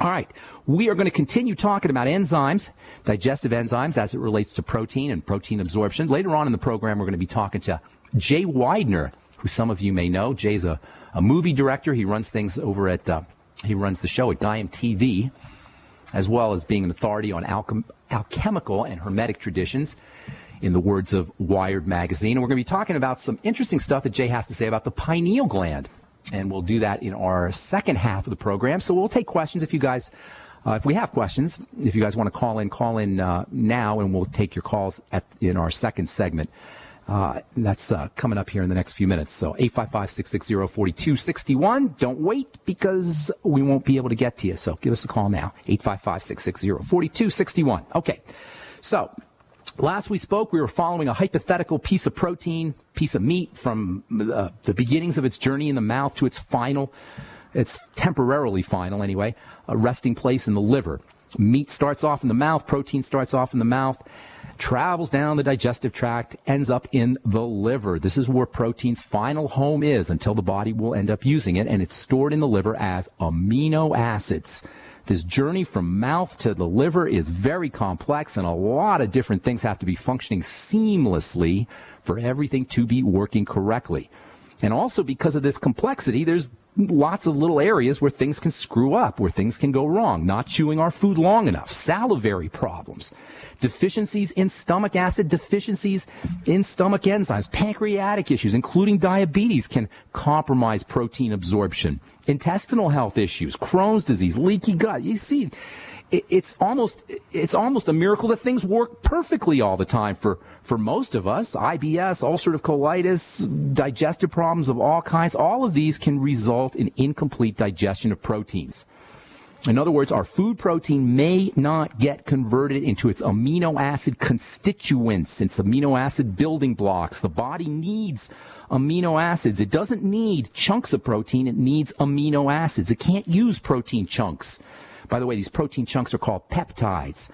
All right, we are going to continue talking about enzymes, digestive enzymes, as it relates to protein and protein absorption. Later on in the program, we're going to be talking to Jay Widener, who some of you may know. Jay's a movie director. He runs things over at, he runs the show at Gaiam TV, as well as being an authority on alchemical and hermetic traditions, in the words of Wired magazine. And we're going to be talking about some interesting stuff that Jay has to say about the pineal gland. And we'll do that in our second half of the program. So we'll take questions if you guys, if we have questions, if you guys want to call in now, and we'll take your calls in our second segment. That's coming up here in the next few minutes. So 855-660-4261. Don't wait, because we won't be able to get to you. So give us a call now, 855-660-4261. Okay, so last we spoke, we were following a hypothetical piece of protein, piece of meat, from the beginnings of its journey in the mouth to its temporarily final anyway, a resting place in the liver. Meat starts off in the mouth, protein starts off in the mouth, travels down the digestive tract, ends up in the liver. This is where protein's final home is until the body will end up using it, and it's stored in the liver as amino acids. This journey from mouth to the liver is very complex, and a lot of different things have to be functioning seamlessly for everything to be working correctly. And also, because of this complexity, there's lots of little areas where things can screw up, where things can go wrong. Not chewing our food long enough, salivary problems, deficiencies in stomach acid, deficiencies in stomach enzymes, pancreatic issues, including diabetes, can compromise protein absorption. Intestinal health issues, Crohn's disease, leaky gut. You see, it's almost a miracle that things work perfectly all the time for most of us. IBS, ulcerative colitis, digestive problems of all kinds, all of these can result in incomplete digestion of proteins. In other words, our food protein may not get converted into its amino acid constituents, its amino acid building blocks. The body needs amino acids. It doesn't need chunks of protein. It needs amino acids. It can't use protein chunks. By the way, these protein chunks are called peptides.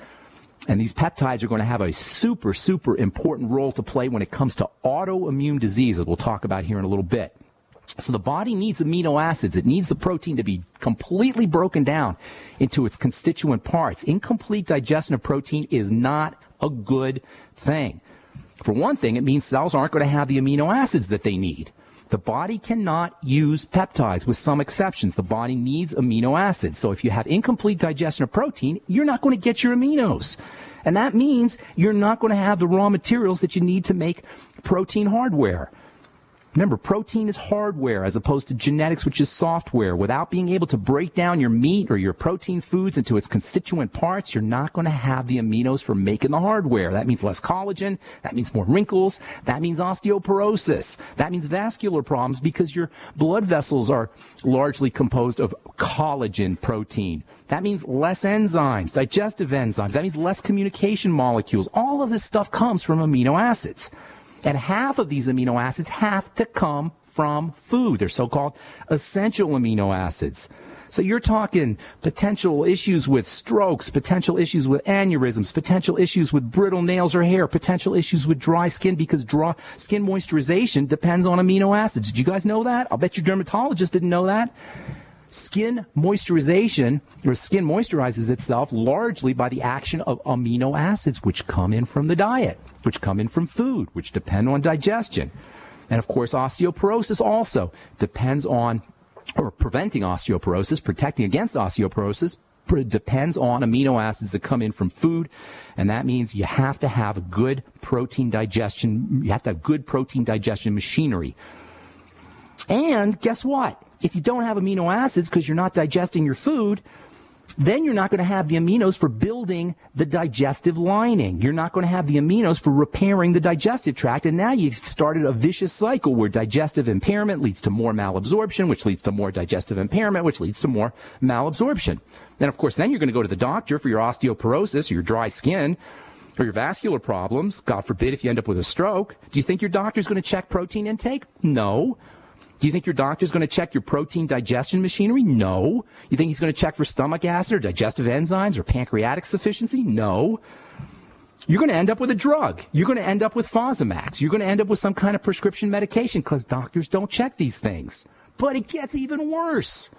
And these peptides are going to have a super, super important role to play when it comes to autoimmune disease, as we'll talk about here in a little bit. So the body needs amino acids. It needs the protein to be completely broken down into its constituent parts. Incomplete digestion of protein is not a good thing. For one thing, it means cells aren't going to have the amino acids that they need. The body cannot use peptides, with some exceptions. The body needs amino acids. So if you have incomplete digestion of protein, you're not going to get your aminos. And that means you're not going to have the raw materials that you need to make protein hardware. Remember, protein is hardware as opposed to genetics, which is software. Without being able to break down your meat or your protein foods into its constituent parts, you're not going to have the aminos for making the hardware. That means less collagen. That means more wrinkles. That means osteoporosis. That means vascular problems, because your blood vessels are largely composed of collagen protein. That means less enzymes, digestive enzymes. That means less communication molecules. All of this stuff comes from amino acids. And half of these amino acids have to come from food. They're so-called essential amino acids. So you're talking potential issues with strokes, potential issues with aneurysms, potential issues with brittle nails or hair, potential issues with dry skin, because skin moisturization depends on amino acids. Did you guys know that? I'll bet your dermatologist didn't know that. Skin moisturization, or skin moisturizes itself largely by the action of amino acids, which come in from the diet, which come in from food, which depend on digestion. And of course, osteoporosis also depends on, or preventing osteoporosis, protecting against osteoporosis, depends on amino acids that come in from food. And that means you have to have a good protein digestion. You have to have good protein digestion machinery. And guess what? If you don't have amino acids because you're not digesting your food, then you're not going to have the aminos for building the digestive lining. You're not going to have the aminos for repairing the digestive tract. And now you've started a vicious cycle where digestive impairment leads to more malabsorption, which leads to more digestive impairment, which leads to more malabsorption. Then, of course, then you're going to go to the doctor for your osteoporosis or your dry skin or your vascular problems. God forbid if you end up with a stroke. Do you think your doctor's going to check protein intake? No. Do you think your doctor's going to check your protein digestion machinery? No. You think he's going to check for stomach acid or digestive enzymes or pancreatic sufficiency? No. You're going to end up with a drug. You're going to end up with Fosamax. You're going to end up with some kind of prescription medication because doctors don't check these things. But it gets even worse.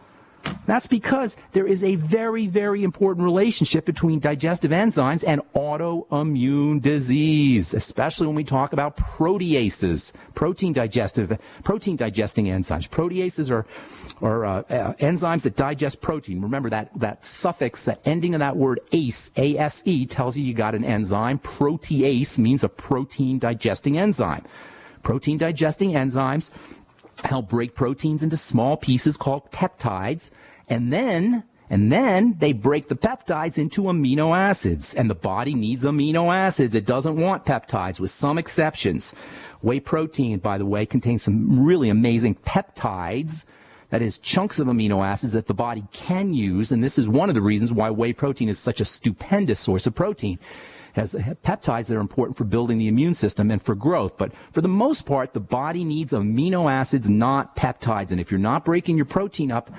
That's because there is a very, very important relationship between digestive enzymes and autoimmune disease, especially when we talk about proteases, protein digesting enzymes. Proteases are enzymes that digest protein. Remember that suffix, that ending of that word ase, A-S-E, tells you got an enzyme. Protease means a protein digesting enzyme. Protein digesting enzymes help break proteins into small pieces called peptides, and then they break the peptides into amino acids, and the body needs amino acids. It doesn't want peptides, with some exceptions. Whey protein, by the way, contains some really amazing peptides, that is, chunks of amino acids that the body can use, and this is one of the reasons why whey protein is such a stupendous source of protein. It has peptides that are important for building the immune system and for growth. But for the most part, the body needs amino acids, not peptides. And if you're not breaking your protein up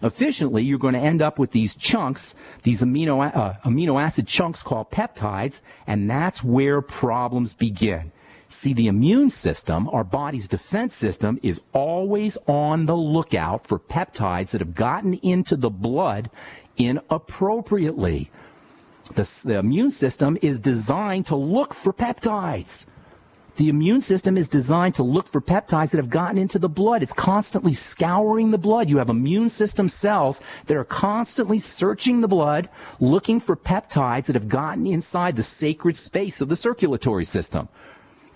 efficiently, you're going to end up with these chunks, these amino acid chunks called peptides, and that's where problems begin. See, the immune system, our body's defense system, is always on the lookout for peptides that have gotten into the blood inappropriately. The immune system is designed to look for peptides. The immune system is designed to look for peptides that have gotten into the blood. It's constantly scouring the blood. You have immune system cells that are constantly searching the blood, looking for peptides that have gotten inside the sacred space of the circulatory system.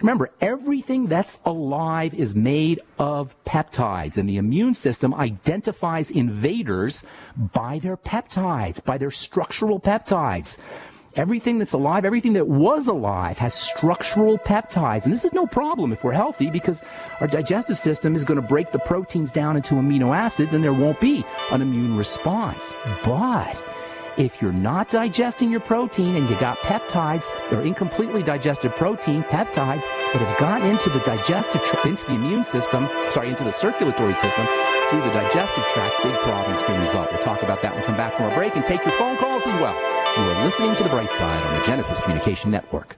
Remember, everything that's alive is made of peptides, and the immune system identifies invaders by their peptides, by their structural peptides. Everything that's alive, everything that was alive has structural peptides. And this is no problem if we're healthy, because our digestive system is going to break the proteins down into amino acids, and there won't be an immune response. But if you're not digesting your protein and you got peptides or incompletely digested protein, peptides that have gotten into the into the immune system, into the circulatory system through the digestive tract, big problems can result. We'll talk about that when we come back from our break and take your phone calls as well. You are listening to The Bright Side on the Genesis Communication Network.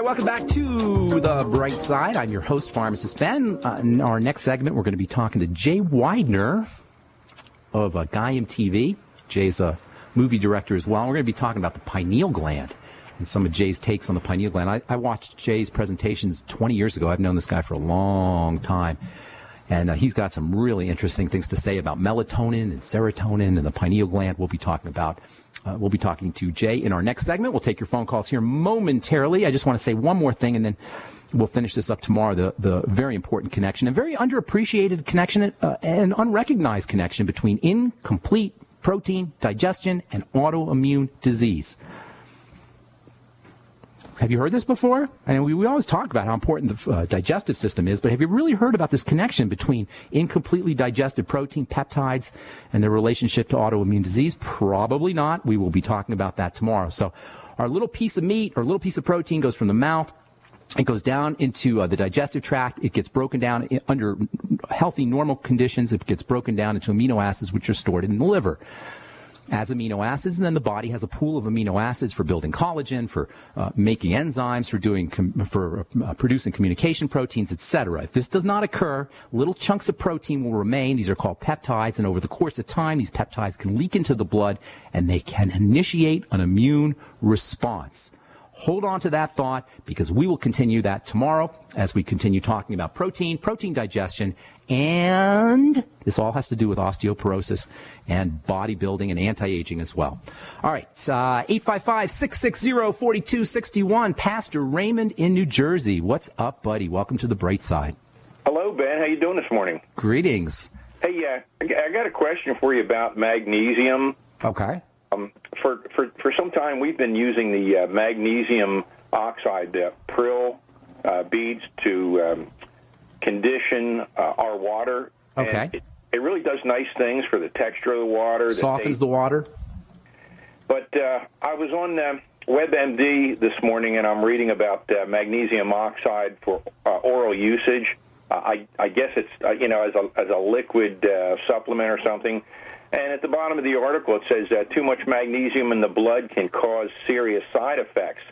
Welcome back to The Bright Side. I'm your host, Pharmacist Ben. In our next segment, we're going to be talking to Jay Weidner of Gaiam TV. Jay's a movie director as well. We're going to be talking about the pineal gland and some of Jay's takes on the pineal gland. I watched Jay's presentations 20 years ago. I've known this guy for a long time. And he's got some really interesting things to say about melatonin and serotonin and the pineal gland. We'll be talking to Jay in our next segment. We'll take your phone calls here momentarily. I just want to say one more thing, and then we'll finish this up tomorrow. The very important connection, a very underappreciated connection, and unrecognized connection between incomplete protein digestion and autoimmune disease. Have you heard this before? I mean, we always talk about how important the digestive system is, but have you really heard about this connection between incompletely digested protein, peptides, and their relationship to autoimmune disease? Probably not. We will be talking about that tomorrow. So our little piece of meat or little piece of protein goes from the mouth. It goes down into the digestive tract. It gets broken down under healthy, normal conditions. It gets broken down into amino acids, which are stored in the liver as amino acids, and then the body has a pool of amino acids for building collagen, for making enzymes, for producing communication proteins, etc. If this does not occur, little chunks of protein will remain. These are called peptides, and over the course of time, these peptides can leak into the blood, and they can initiate an immune response. Hold on to that thought, because we will continue that tomorrow as we continue talking about protein digestion, and this all has to do with osteoporosis and bodybuilding and anti-aging as well. All right, 855-660-4261. Pastor Raymond in New Jersey. What's up, buddy? Welcome to The Bright Side. Hello, Ben. How you doing this morning? Greetings. Hey, I got a question for you about magnesium. Okay. For some time, we've been using the magnesium oxide, the Prill beads, to condition our water. Okay. And it really does nice things for the texture of the water. Softens the water. But I was on WebMD this morning, and I'm reading about magnesium oxide for oral usage. I guess it's as a liquid supplement or something. And at the bottom of the article, it says too much magnesium in the blood can cause serious side effects.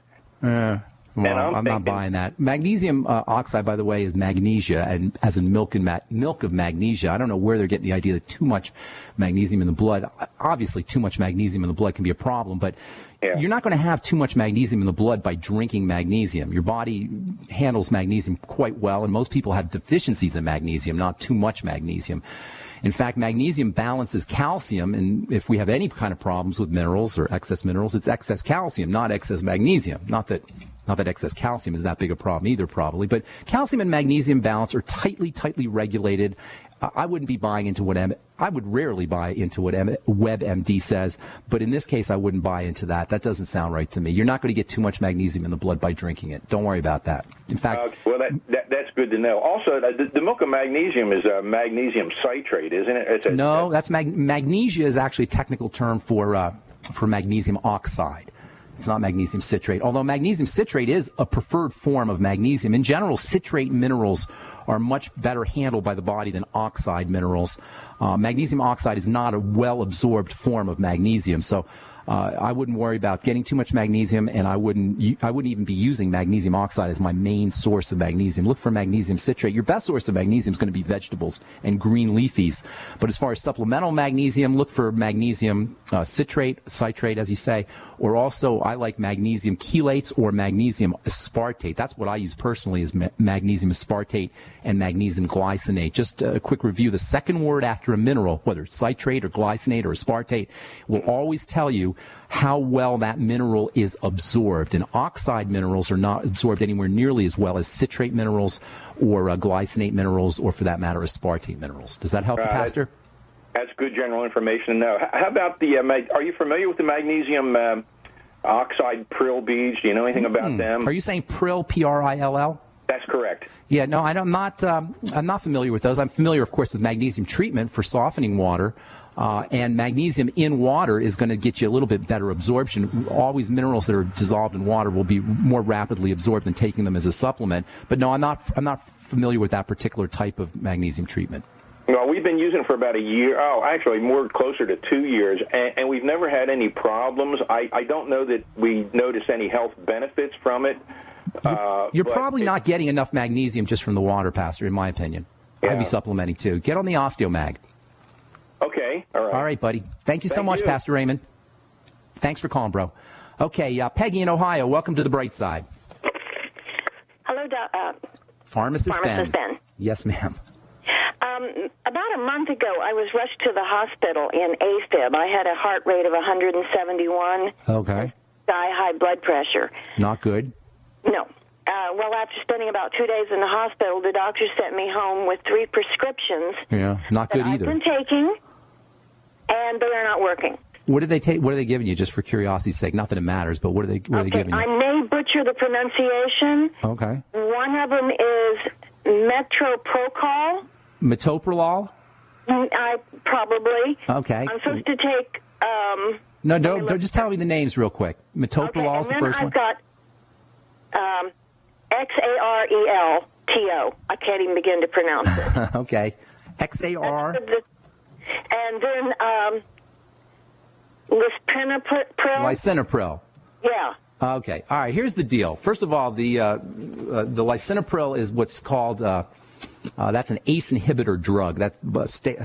Well, I'm not buying that. Magnesium oxide, by the way, is magnesia, and as in milk of magnesia. I don't know where they're getting the idea that too much magnesium in the blood. Obviously, too much magnesium in the blood can be a problem, but you're not going to have too much magnesium in the blood by drinking magnesium. Your body handles magnesium quite well, and most people have deficiencies in magnesium, not too much magnesium. In fact, magnesium balances calcium, and if we have any kind of problems with minerals or excess minerals, it's excess calcium, not excess magnesium. Not that excess calcium is that big a problem either, probably, but calcium and magnesium balance are tightly regulated. I wouldn't be buying into I would rarely buy into what WebMD says, but in this case, I wouldn't buy into that. That doesn't sound right to me. You're not going to get too much magnesium in the blood by drinking it. Don't worry about that. In fact, well, that's good to know. Also, the milk of magnesium is magnesium citrate, isn't it? No, that's magnesia is actually a technical term for magnesium oxide. It's not magnesium citrate, although magnesium citrate is a preferred form of magnesium. In general, citrate minerals are much better handled by the body than oxide minerals. Magnesium oxide is not a well-absorbed form of magnesium, so I wouldn't worry about getting too much magnesium, and I wouldn't even be using magnesium oxide as my main source of magnesium. Look for magnesium citrate. Your best source of magnesium is going to be vegetables and green leafies. But as far as supplemental magnesium, look for magnesium citrate, as you say, or also I like magnesium chelates or magnesium aspartate. That's what I use personally is magnesium aspartate and magnesium glycinate. Just a quick review. The second word after a mineral, whether it's citrate or glycinate or aspartate, will always tell you how well that mineral is absorbed. And oxide minerals are not absorbed anywhere nearly as well as citrate minerals or glycinate minerals or, for that matter, aspartate minerals. Does that help you, Pastor? That's good general information to know. How about the, are you familiar with the magnesium oxide prill beads? Do you know anything about them? Are you saying prill, P-R-I-L-L? That's correct. Yeah, no, I'm not familiar with those. I'm familiar, of course, with magnesium treatment for softening water. And magnesium in water is going to get you a little bit better absorption. Always minerals that are dissolved in water will be more rapidly absorbed than taking them as a supplement. But no, I'm not familiar with that particular type of magnesium treatment. Well, we've been using it for about a year. Oh, actually, more closer to 2 years, and we've never had any problems. I don't know that we notice any health benefits from it. You're probably not getting enough magnesium just from the water, Pastor, in my opinion. Yeah. I'd be supplementing, too. Get on the OsteoMag. Okay, all right. All right, buddy. Thank you so much, Pastor Raymond. Thanks for calling, bro. Okay, Peggy in Ohio, welcome to the bright side. Hello, Pharmacist Ben. Yes, ma'am. About a month ago, I was rushed to the hospital in AFib. I had a heart rate of 171. Okay. High blood pressure. Not good. No. Well, after spending about 2 days in the hospital, the doctor sent me home with 3 prescriptions. Yeah, not good either. I've been taking, and they are not working. What did they take? What are they giving you? Just for curiosity's sake, not that it matters, but what are they giving you? I may butcher the pronunciation. Okay. One of them is metoprolol. Metoprolol? Probably. Okay. I'm supposed to take. No, don't just tell me the names real quick. Metoprolol is the first one. I've got XARELTO. I can't even begin to pronounce it. Okay. XAR. And then lisinopril. Yeah. Okay. All right. Here's the deal. First of all, the lisinopril is what's called that's an ACE inhibitor drug that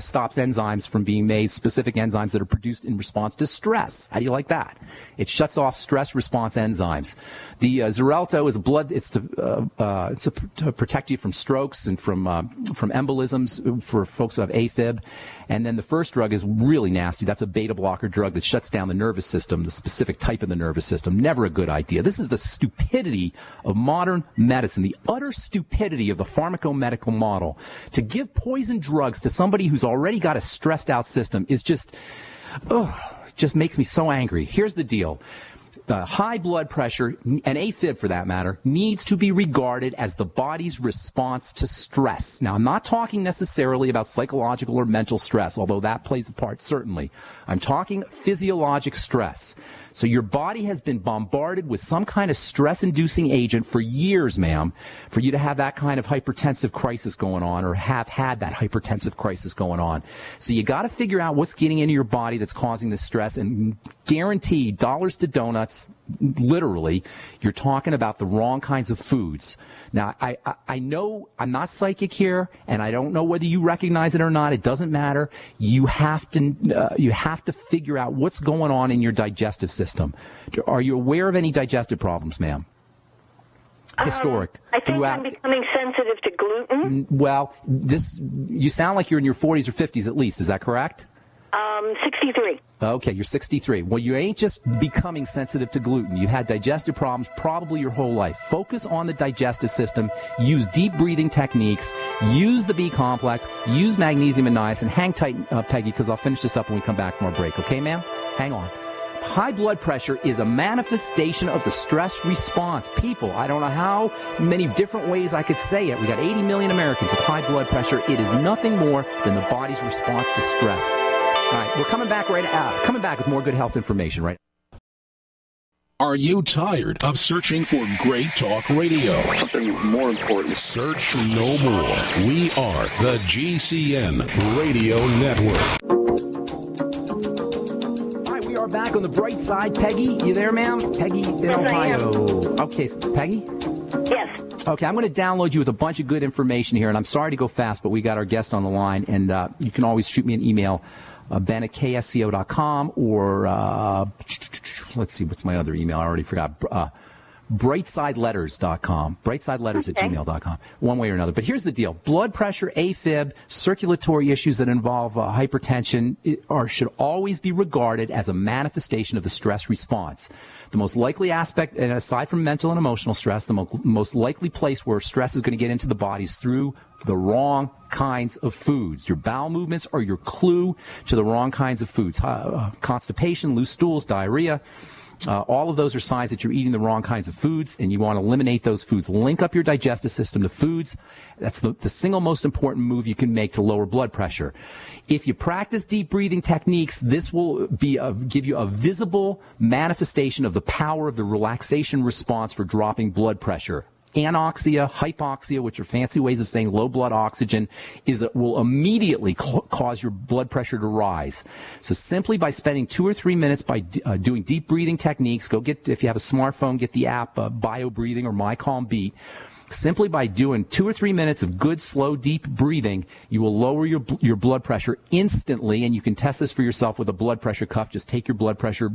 stops enzymes from being made, specific enzymes that are produced in response to stress. How do you like that? It shuts off stress response enzymes. The Xarelto is it's to protect you from strokes and from embolisms for folks who have AFib. And then the first drug is really nasty. That's a beta blocker drug that shuts down the nervous system, the specific type of the nervous system. Never a good idea. This is the stupidity of modern medicine, the utter stupidity of the pharmacomedical model. To give poison drugs to somebody who's already got a stressed out system is just makes me so angry. Here's the deal. High blood pressure, and AFib for that matter, needs to be regarded as the body's response to stress. Now, I'm not talking necessarily about psychological or mental stress, although that plays a part, certainly. I'm talking physiologic stress. So your body has been bombarded with some kind of stress-inducing agent for years, ma'am, for you to have that kind of hypertensive crisis going on or have had that hypertensive crisis going on. So you got to figure out what's getting into your body that's causing this stress, and guarantee dollars to donuts, literally, you're talking about the wrong kinds of foods. Now, I know I'm not psychic here, and I don't know whether you recognize it or not. It doesn't matter. You have to figure out what's going on in your digestive system. Are you aware of any digestive problems, ma'am? Historic. I think I'm becoming sensitive to gluten. Well, you sound like you're in your 40s or 50s at least. Is that correct? 63. Okay, you're 63. Well, you ain't just becoming sensitive to gluten. You've had digestive problems probably your whole life. Focus on the digestive system. Use deep breathing techniques. Use the B complex. Use magnesium and niacin. Hang tight, Peggy, because I'll finish this up when we come back from our break. Okay, ma'am? Hang on. High blood pressure is a manifestation of the stress response. People, I don't know how many different ways I could say it. We got 80 million Americans with high blood pressure. It is nothing more than the body's response to stress. All right, we're coming back with more good health information right now. Are you tired of searching for great talk radio? Something more important. Search no more. We are the GCN Radio Network. Back on the bright side. Peggy, you there, ma'am? Peggy in Ohio. Okay, Peggy? Yes. Okay, I'm going to download you with a bunch of good information here, and I'm sorry to go fast, but we got our guest on the line, and you can always shoot me an email, ben@ksco.com, or let's see, what's my other email? I already forgot. Brightsidelletters.com, brightsidelletters@gmail.com, one way or another. But here's the deal. Blood pressure, AFib, circulatory issues that involve hypertension should always be regarded as a manifestation of the stress response. The most likely aspect, and aside from mental and emotional stress, the most likely place where stress is going to get into the body is through the wrong kinds of foods. Your bowel movements are your clue to the wrong kinds of foods. Constipation, loose stools, diarrhea. All of those are signs that you're eating the wrong kinds of foods, and you want to eliminate those foods. Link up your digestive system to foods. That's the single most important move you can make to lower blood pressure. If you practice deep breathing techniques, this will give you a visible manifestation of the power of the relaxation response for dropping blood pressure. Anoxia, hypoxia, which are fancy ways of saying low blood oxygen, will immediately cause your blood pressure to rise. So simply by spending 2 or 3 minutes by doing deep breathing techniques, if you have a smartphone, get the app Bio Breathing or My Calm Beat. Simply by doing 2 or 3 minutes of good, slow, deep breathing, you will lower your blood pressure instantly, and you can test this for yourself with a blood pressure cuff. Just take your blood pressure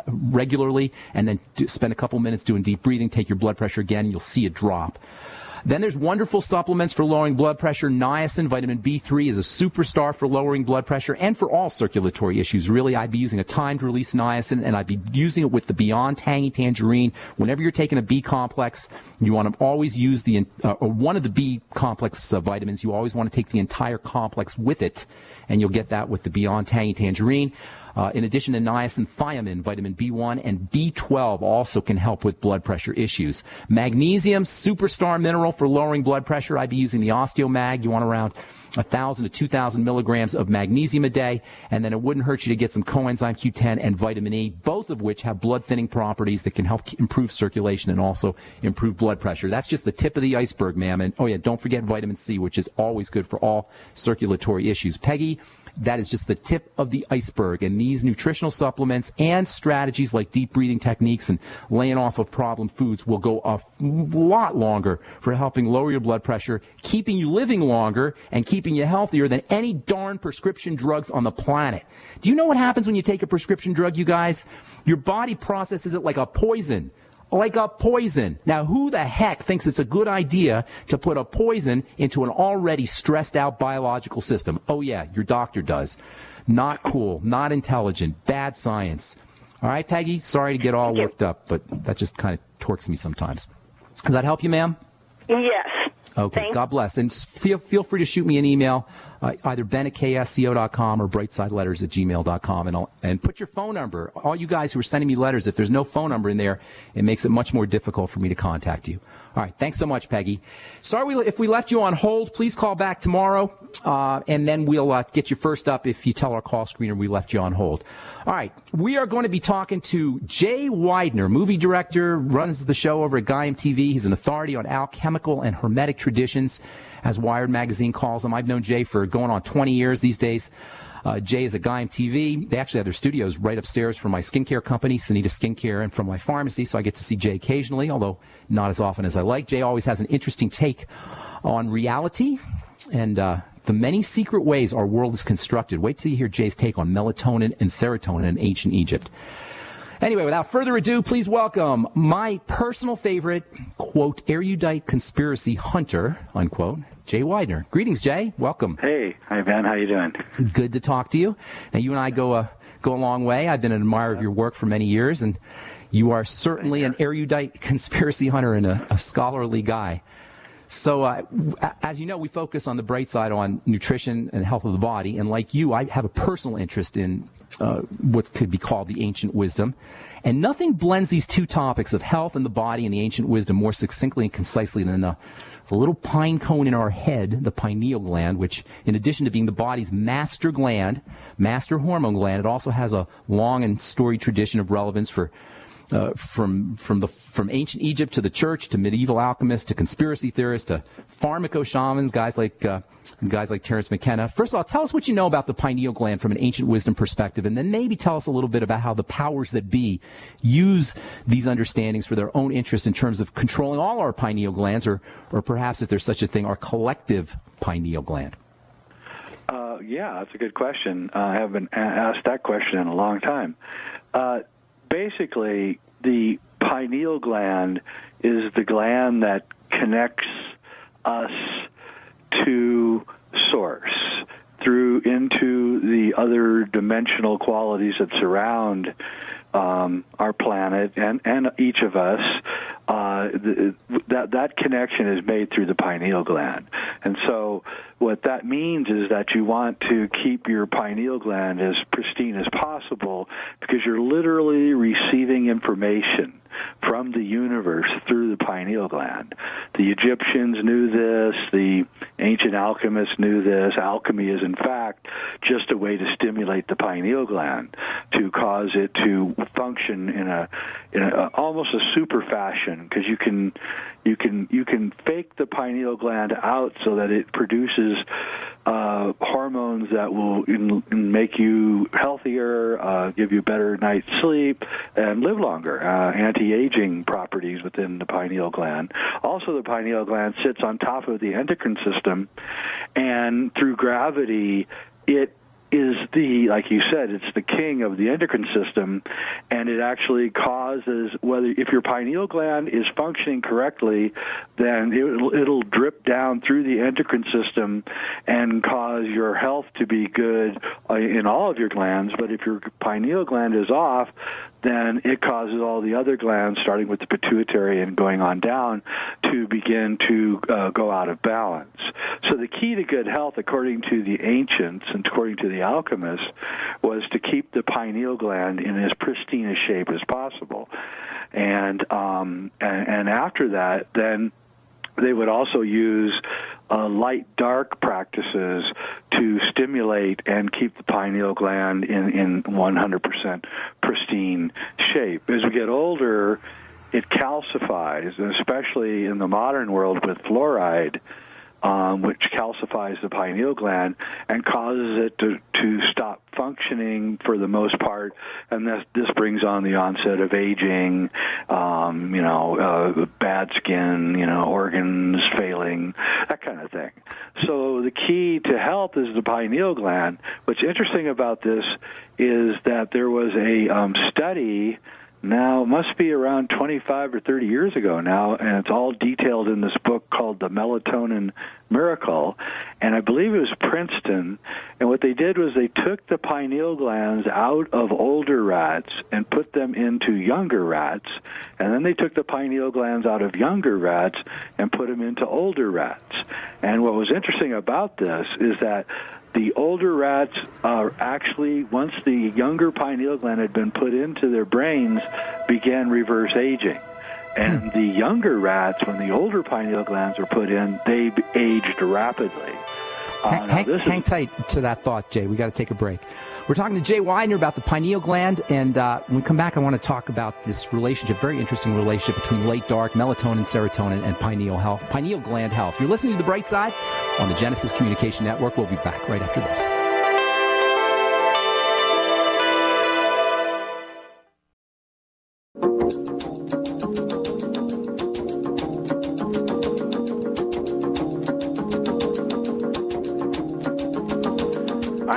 regularly, and then spend a couple minutes doing deep breathing. Take your blood pressure again, and you'll see it drop. Then there's wonderful supplements for lowering blood pressure. Niacin, vitamin B3 is a superstar for lowering blood pressure and for all circulatory issues. Really, I'd be using a timed release niacin, and I'd be using it with the Beyond Tangy Tangerine. Whenever you're taking a B complex, you want to always use one of the B complex vitamins. You always want to take the entire complex with it, and you'll get that with the Beyond Tangy Tangerine. In addition to niacin, thiamine, vitamin B1, and B12 also can help with blood pressure issues. Magnesium, superstar mineral for lowering blood pressure. I'd be using the OsteoMag. You want around 1,000 to 2,000 milligrams of magnesium a day, and then it wouldn't hurt you to get some coenzyme Q10 and vitamin E, both of which have blood-thinning properties that can help improve circulation and also improve blood pressure. That's just the tip of the iceberg, ma'am. And, don't forget vitamin C, which is always good for all circulatory issues. Peggy, that is just the tip of the iceberg, and these nutritional supplements and strategies like deep breathing techniques and laying off of problem foods will go a lot longer for helping lower your blood pressure, keeping you living longer, and keeping you healthier than any darn prescription drugs on the planet. Do you know what happens when you take a prescription drug, you guys? Your body processes it like a poison. Like a poison. Now, who the heck thinks it's a good idea to put a poison into an already stressed out biological system? Oh, yeah, your doctor does. Not cool, not intelligent, bad science. All right, Peggy, sorry to get all worked up, but that just kind of torques me sometimes. Does that help you, ma'am? Yes. Okay, God bless. And feel free to shoot me an email, either ben@ksco.com or brightsideletters@gmail.com, and put your phone number. All you guys who are sending me letters, if there's no phone number in there, it makes it much more difficult for me to contact you. All right, thanks so much, Peggy. Sorry if we left you on hold. Please call back tomorrow, and then we'll get you first up if you tell our call screener we left you on hold. All right, we are going to be talking to Jay Widener, movie director, runs the show over at Guy MTV. He's an authority on alchemical and hermetic traditions, as Wired magazine calls him. I've known Jay for going on 20 years these days. Jay is at Guy MTV. They actually have their studios right upstairs from my skincare company, Sanita Skincare, and from my pharmacy, so I get to see Jay occasionally, although not as often as I like. Jay always has an interesting take on reality and the many secret ways our world is constructed. Wait till you hear Jay's take on melatonin and serotonin in ancient Egypt. Anyway, without further ado, please welcome my personal favorite, quote, erudite conspiracy hunter, unquote, Jay Widener. Greetings, Jay. Welcome. Hey. Hi, Ben. How you doing? Good to talk to you. Now, you and I go a long way. I've been an admirer of your work for many years, and you are certainly an erudite conspiracy hunter and a scholarly guy. So, as you know, we focus on the bright side on nutrition and health of the body, and like you, I have a personal interest in what could be called the ancient wisdom. And nothing blends these two topics of health and the body and the ancient wisdom more succinctly and concisely than the little pine cone in our head, the pineal gland, which, in addition to being the body's master gland, master hormone gland, it also has a long and storied tradition of relevance for from ancient Egypt to the church to medieval alchemists to conspiracy theorists to pharmaco-shamans, guys like Terence McKenna. First of all, tell us what you know about the pineal gland from an ancient wisdom perspective, and then maybe tell us a little bit about how the powers that be use these understandings for their own interest in terms of controlling all our pineal glands, or perhaps, if there's such a thing, our collective pineal gland. Yeah, that's a good question. I haven't been asked that question in a long time. Basically, the pineal gland is the gland that connects us to source into the other dimensional qualities that surround our planet and each of us. That connection is made through the pineal gland. And so what that means is that you want to keep your pineal gland as pristine as possible, because you're literally receiving information from the universe through the pineal gland. The Egyptians knew this. The ancient alchemists knew this. Alchemy is, in fact, just a way to stimulate the pineal gland to cause it to function in a almost a super fashion, because you can fake the pineal gland out so that it produces hormones that will make you healthier, give you better night's sleep, and live longer. Anti-aging properties within the pineal gland. Also, the pineal gland sits on top of the endocrine system, and through gravity, it is like you said, it's the king of the endocrine system, and it actually causes, if your pineal gland is functioning correctly, then it'll drip down through the endocrine system and cause your health to be good in all of your glands. But if your pineal gland is off, then it causes all the other glands, starting with the pituitary and going on down, to begin to go out of balance. So the key to good health, according to the ancients and according to the alchemists, was to keep the pineal gland in as pristine a shape as possible. And after that, then they would also use light-dark practices to stimulate and keep the pineal gland in 100% pristine shape. As we get older, it calcifies, especially in the modern world with fluoride, which calcifies the pineal gland and causes it to stop functioning for the most part, and this brings on the onset of aging, bad skin, organs failing, that kind of thing. So the key to health is the pineal gland. What's interesting about this is that there was a study now, it must be around 25 or 30 years ago now, and it's all detailed in this book called The Melatonin Miracle, and I believe it was Princeton, and what they did was they took the pineal glands out of older rats and put them into younger rats, and then they took the pineal glands out of younger rats and put them into older rats. And what was interesting about this is that the older rats are actually, once the younger pineal gland had been put into their brains, began reverse aging. And the younger rats, when the older pineal glands were put in, they aged rapidly. Hang tight to that thought, Jay. We got to take a break. We're talking to Jay Weidner about the pineal gland, and when we come back, I want to talk about this relationship, very interesting relationship between late dark, melatonin, serotonin, and pineal gland health. You're listening to The Bright Side on the Genesis Communication Network. We'll be back right after this.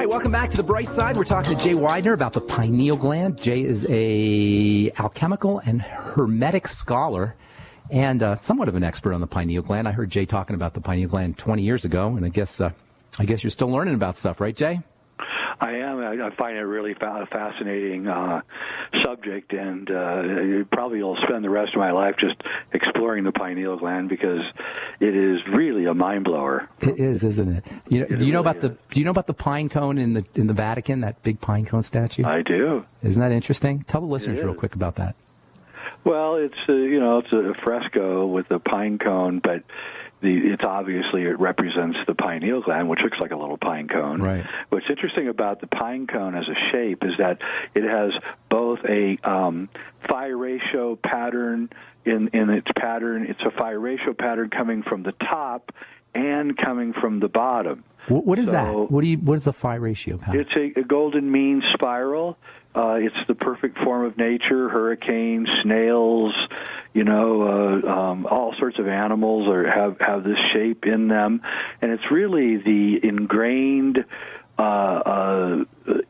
Welcome back to The Bright Side. We're talking to Jay Weidner about the pineal gland. Jay is a alchemical and hermetic scholar and somewhat of an expert on the pineal gland. I heard Jay talking about the pineal gland 20 years ago, and I guess you're still learning about stuff, right, Jay? I am. I find it a really fascinating subject, and probably will spend the rest of my life just exploring the pineal gland because it is really a mind blower. It is, isn't it? Do you know about the pine cone in the Vatican? That big pine cone statue? I do. Isn't that interesting? Tell the listeners real quick about that. Well, it's a fresco with a pine cone, but it represents the pineal gland, which looks like a little pine cone. Right. What's interesting about the pine cone as a shape is that it has both a phi ratio pattern in its pattern. It's a phi ratio pattern coming from the top and coming from the bottom. What is that? What is a phi ratio pattern? It's a golden mean spiral. It's the perfect form of nature. Hurricanes, snails, all sorts of animals have this shape in them, and it's really the ingrained,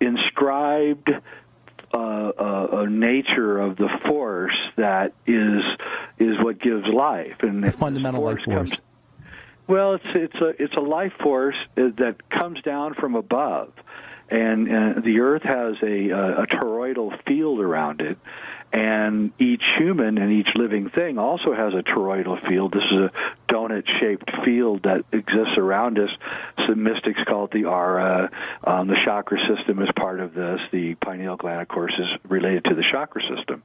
inscribed nature of the force that is what gives life, and the fundamental life force. Well, it's a life force that comes down from above. And the Earth has a toroidal field around it, and each human and each living thing also has a toroidal field. This is a donut-shaped field that exists around us. Some mystics call it the aura. The chakra system is part of this. The pineal gland, of course, is related to the chakra system.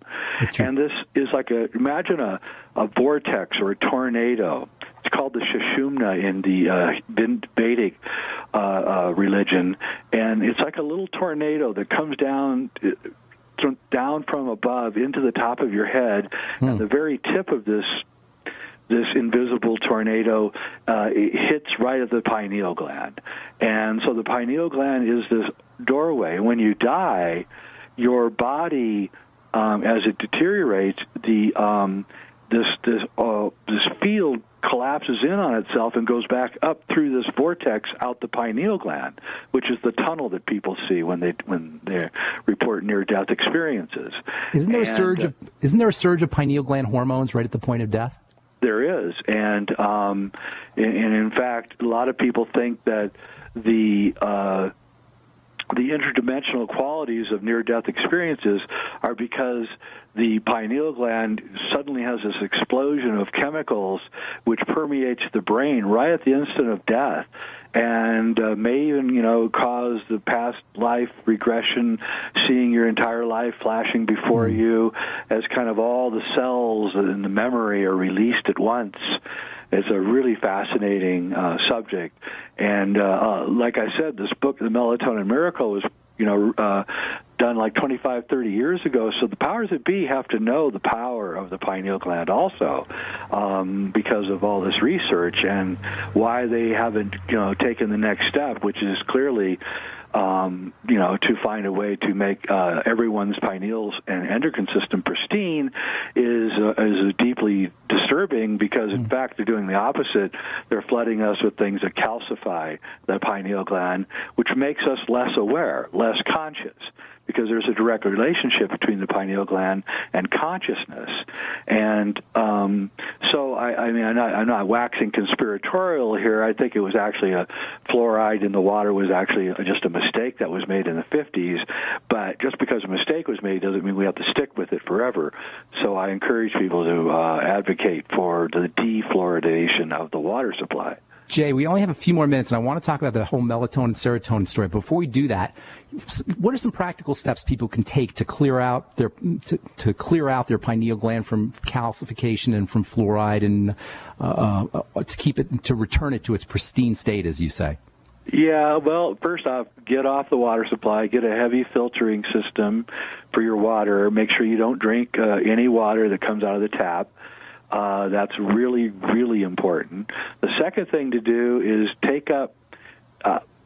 And this is like imagine a vortex or a tornado. It's called the Sushumna in the Vedic religion, and it's like a little tornado that comes down from above into the top of your head, and the very tip of this invisible tornado it hits right at the pineal gland. And so the pineal gland is this doorway. When you die, your body, as it deteriorates, this field collapses in on itself and goes back up through this vortex out the pineal gland, which is the tunnel that people see when they report near-death experiences. Isn't there a surge of pineal gland hormones right at the point of death? There is, and in fact, a lot of people think that the interdimensional qualities of near-death experiences are because the pineal gland suddenly has this explosion of chemicals which permeates the brain right at the instant of death, and may even, cause the past life regression, seeing your entire life flashing before you as kind of all the cells in the memory are released at once. It's a really fascinating subject. And like I said, this book, The Melatonin Miracle, was done like 25, 30 years ago. So the powers that be have to know the power of the pineal gland also because of all this research and why they haven't, taken the next step, which is clearly to find a way to make everyone's pineals and endocrine system pristine is deeply disturbing because, in fact, they're doing the opposite. They're flooding us with things that calcify the pineal gland, which makes us less aware, less conscious. because there's a direct relationship between the pineal gland and consciousness. And so, I'm not waxing conspiratorial here. I think it was actually fluoride in the water was actually just a mistake that was made in the 50s. But just because a mistake was made doesn't mean we have to stick with it forever. So I encourage people to advocate for the defluoridation of the water supply. Jay, we only have a few more minutes, and I want to talk about the whole melatonin and serotonin story. Before we do that, what are some practical steps people can take to clear out their their pineal gland from calcification and from fluoride, and to return it to its pristine state, as you say? Yeah, well, first off, get off the water supply. Get a heavy filtering system for your water. Make sure you don't drink any water that comes out of the tap. That's really, really important. The second thing to do is take up,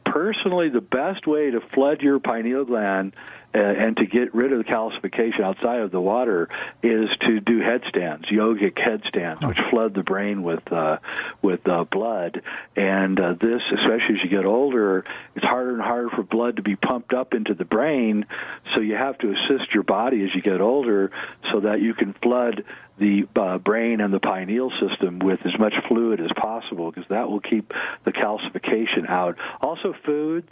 personally, the best way to flood your pineal gland and to get rid of the calcification outside of the water is to do headstands, yogic headstands, which flood the brain with blood. And this, especially as you get older, it's harder and harder for blood to be pumped up into the brain, so you have to assist your body as you get older so that you can flood the brain and the pineal system with as much fluid as possible, because that will keep the calcification out. Also, foods.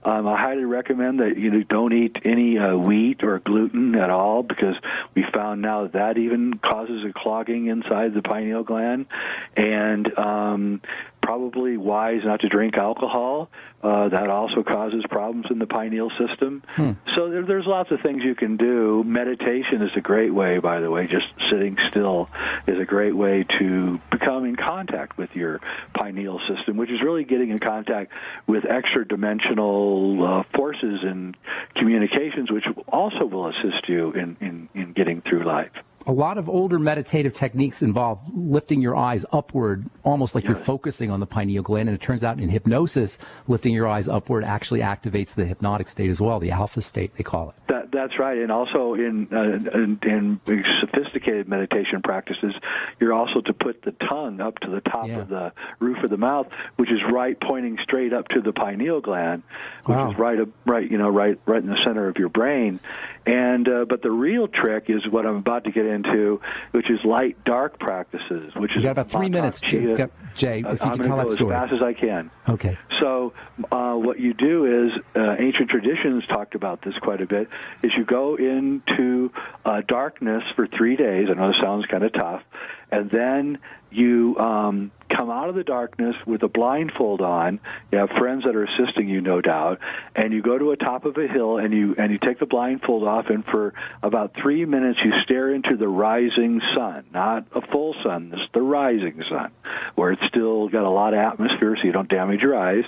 I highly recommend that you don't eat any wheat or gluten at all, because we found now that even causes a clogging inside the pineal gland. And probably wise not to drink alcohol. That also causes problems in the pineal system. So there's lots of things you can do. Meditation is a great way, by the way. Just sitting still is a great way to become in contact with your pineal system, which is really getting in contact with extra-dimensional forces and communications, which also will assist you in getting through life. A lot of older meditative techniques involve lifting your eyes upward, almost like you're focusing on the pineal gland. And it turns out in hypnosis, lifting your eyes upward actually activates the hypnotic state as well, the alpha state, they call it. That's right. And also in sophisticated meditation practices, you're also to put the tongue up to the top of the roof of the mouth, which is pointing straight up to the pineal gland, which is right in the center of your brain. And but the real trick is what I'm about to get into, which is light dark practices. Which is got about 3 minutes, Jay. If you can tell that story as fast as I can. Okay. So what you do is ancient traditions talked about this quite a bit. Is you go into darkness for 3 days. I know this sounds kind of tough, and then you come out of the darkness with a blindfold on. You have friends that are assisting you, no doubt, and you go to a top of a hill and you take the blindfold off, and for about 3 minutes you stare into the rising sun, not a full sun, this is the rising sun, where it's still got a lot of atmosphere so you don't damage your eyes.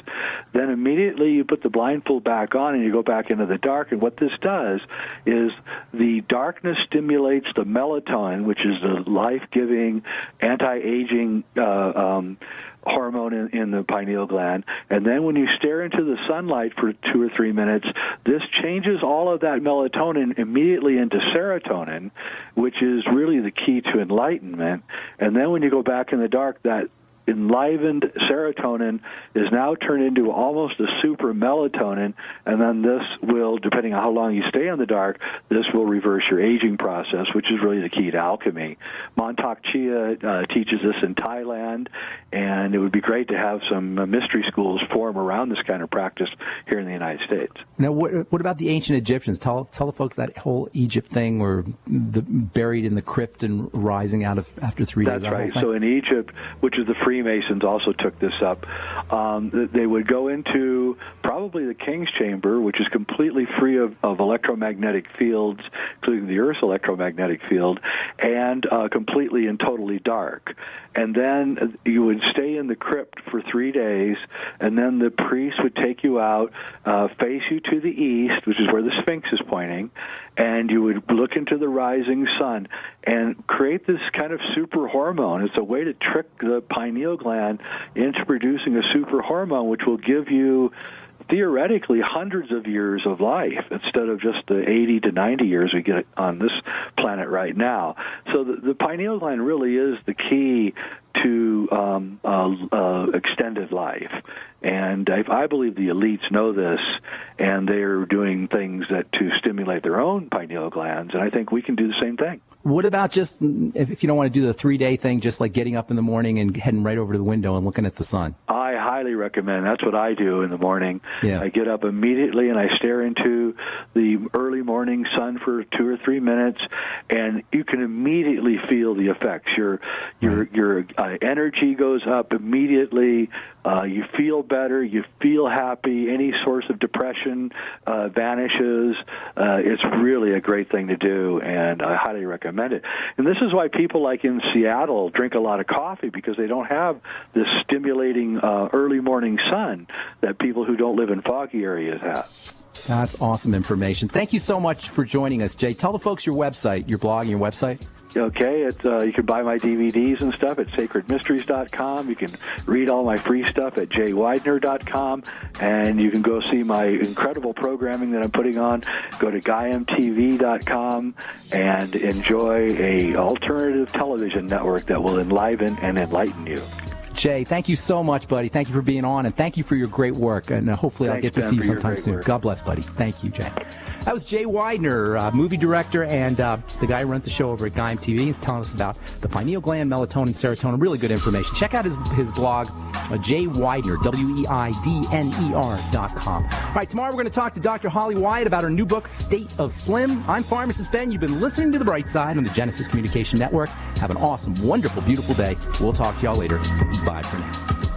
Then immediately you put the blindfold back on and you go back into the dark, and what this does is the darkness stimulates the melatonin, which is the life-giving, anti-aging hormone in the pineal gland. And then when you stare into the sunlight for 2 or 3 minutes, this changes all of that melatonin immediately into serotonin, which is really the key to enlightenment. And then when you go back in the dark, that enlivened serotonin is now turned into almost a super melatonin, and then this will, depending on how long you stay in the dark, this will reverse your aging process, which is really the key to alchemy. Montauk Chia teaches this in Thailand, and it would be great to have some mystery schools form around this kind of practice here in the United States. Now, what about the ancient Egyptians? Tell the folks that whole Egypt thing, where buried in the crypt and rising out of after 3 days. That's right. So in Egypt, which is the Freemasons also took this up, they would go into probably the King's Chamber, which is completely free of electromagnetic fields, including the Earth's electromagnetic field, and completely and totally dark. And then you would stay in the crypt for 3 days, and then the priest would take you out, face you to the east, which is where the Sphinx is pointing, and you would look into the rising sun and create this kind of super hormone. It's a way to trick the pineal gland into producing a super hormone, which will give you theoretically hundreds of years of life instead of just the 80 to 90 years we get on this planet right now. So the pineal gland really is the key to extended life. And I believe the elites know this, and they're doing things to stimulate their own pineal glands, and I think we can do the same thing. What about just, if you don't want to do the 3-day thing, just like getting up in the morning and heading right over to the window and looking at the sun? I highly recommend. That's what I do in the morning. Yeah. I get up immediately and I stare into the early morning sun for 2 or 3 minutes, and you can immediately feel the effects. Your energy goes up immediately. You feel better. You feel happy. Any source of depression vanishes. It's really a great thing to do, and I highly recommend it. And this is why people like in Seattle drink a lot of coffee, because they don't have this stimulating early morning sun that people who don't live in foggy areas have. That's awesome information. Thank you so much for joining us, Jay. Tell the folks your website, your blog, and your website. Okay, you can buy my DVDs and stuff at sacredmysteries.com. You can read all my free stuff at jwidener.com, and you can go see my incredible programming that I'm putting on. Go to GuyamTV.com and enjoy a alternative television network that will enliven and enlighten you. Jay, thank you so much, buddy. Thank you for being on, and thank you for your great work. And hopefully I'll get to see you sometime soon. Work. God bless, buddy. Thank you, Jay. That was Jay Widener, movie director and the guy who runs the show over at Guyam TV. He's telling us about the pineal gland, melatonin, serotonin. Really good information. Check out his blog, Jay Widener, WEIDNER.com. All right, tomorrow we're going to talk to Dr. Holly Wyatt about her new book, State of Slim. I'm Pharmacist Ben. You've been listening to The Bright Side on the Genesis Communication Network. Have an awesome, wonderful, beautiful day. We'll talk to y'all later. Bye for now.